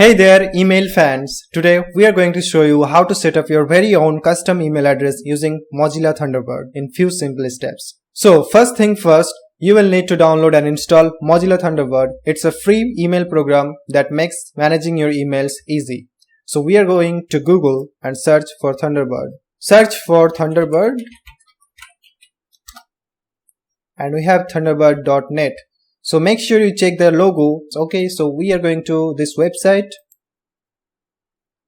Hey there, email fans. Today we are going to show you how to set up your very own custom email address using Mozilla Thunderbird in few simple steps. So first thing first, you will need to download and install Mozilla Thunderbird. It's a free email program that makes managing your emails easy. So we are going to Google and search for Thunderbird. Search for Thunderbird and we have thunderbird.net. So make sure you check the logo. Okay, so we are going to this website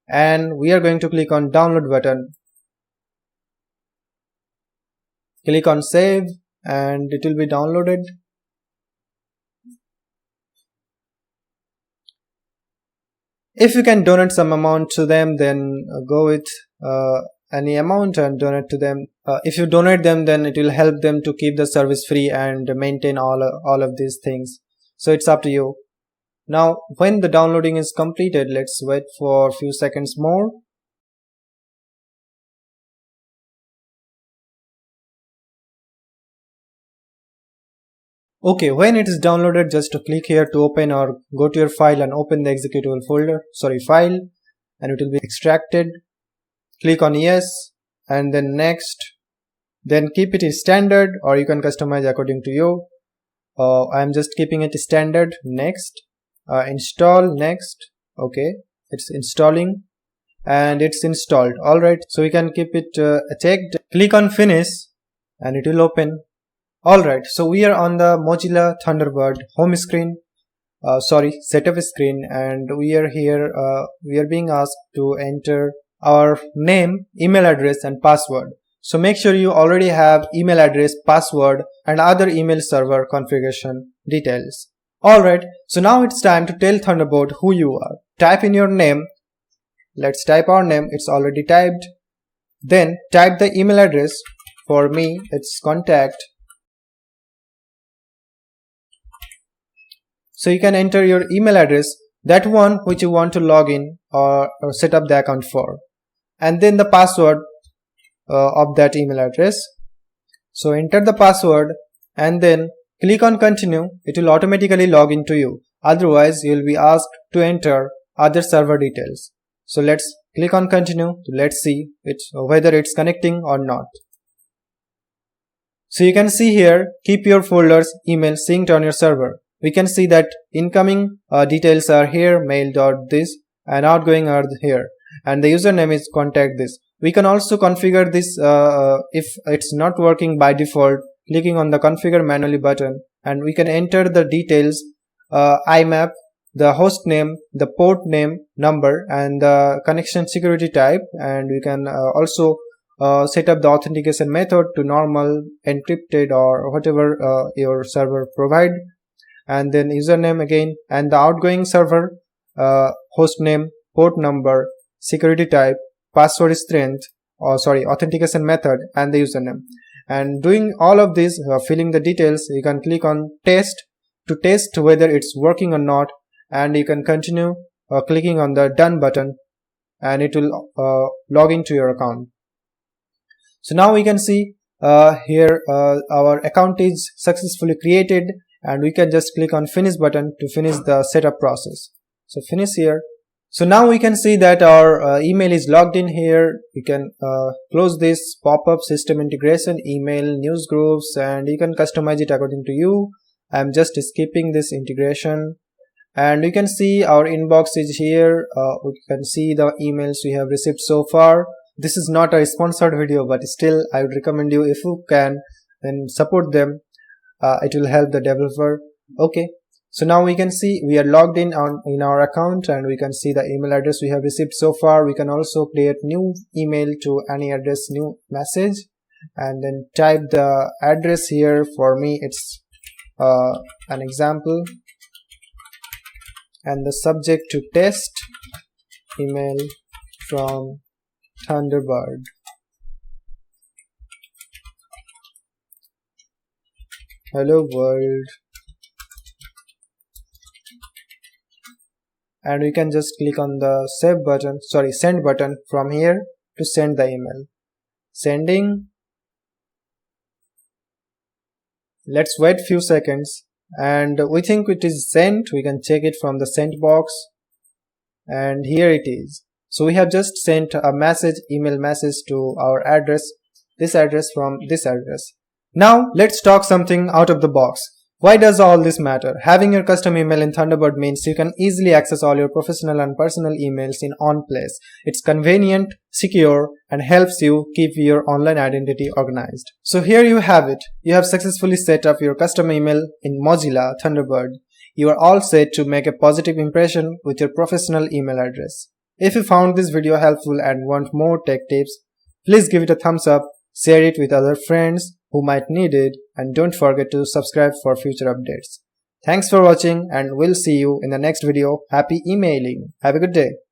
and we are going to click on download button. Click on save and it will be downloaded. If you can donate some amount to them, then go with any amount and donate to them. If you donate them, then it will help them to keep the service free and maintain all of these things. So it's up to you. Now when the downloading is completed, let's wait for a few seconds more. Okay, when it is downloaded, just to click here to open or go to your file and open the executable file, and it will be extracted. Click on yes and then next, then keep it standard or you can customize according to you. I am just keeping it standard. Next, install. Next, okay, it's installing and it's installed. Alright, so we can keep it checked. Click on finish and it will open. Alright, so we are on the Mozilla Thunderbird home screen, setup screen, and we are here. We are being asked to enter our name, email address and password. So make sure you already have email address, password and other email server configuration details. Alright, so now it's time to tell Thunderbird who you are. Type in your name. Let's type our name. It's already typed. Then type the email address. For me, it's contact. So you can enter your email address, that one which you want to log in or set up the account for, and then the password of that email address. So enter the password and then click on continue. It will automatically log into you. Otherwise you will be asked to enter other server details. So let's click on continue. Let's see whether it's connecting or not. So you can see here, keep your folders email synced on your server. We can see that incoming details are here, mail.this, and outgoing are here, and the username is contact this. We can also configure this if it's not working by default, clicking on the configure manually button, and we can enter the details, IMAP, the host name, the port name, number, and the connection security type, and we can also set up the authentication method to normal, encrypted, or whatever your server provide. And then username again, and the outgoing server, host name, port number, security type, password strength, authentication method, and the username. And doing all of this, filling the details, you can click on test to test whether it's working or not, and you can continue clicking on the done button and it will log into your account. So now we can see here our account is successfully created, and we can just click on finish button to finish the setup process. So finish here. So now we can see that our email is logged in here. We can close this pop-up system integration, email, news groups, and you can customize it according to you. I'm just skipping this integration, and you can see our inbox is here. We can see the emails we have received so far. This is not a sponsored video, but still I would recommend you, if you can, then support them. It will help the developer. Okay, so now we can see we are logged in our account, and we can see the email address we have received so far. We can also create new email to any address, new message, and then type the address here. For me it's an example, and the subject to test, email from Thunderbird. Hello world, and we can just click on the send button from here to send the email. Sending. Let's wait few seconds, and we think it is sent. We can check it from the sent box. and here it is. So we have just sent a email message to our address, this address from this address. Now let's talk something out of the box. Why does all this matter? Having your custom email in Thunderbird means you can easily access all your professional and personal emails in one place. It's convenient, secure, and helps you keep your online identity organized. So here you have it. You have successfully set up your custom email in Mozilla Thunderbird. You are all set to make a positive impression with your professional email address. If you found this video helpful and want more tech tips, please give it a thumbs up, share it with other friends who might need it, and don't forget to subscribe for future updates. Thanks for watching, and we'll see you in the next video. Happy emailing. Have a good day.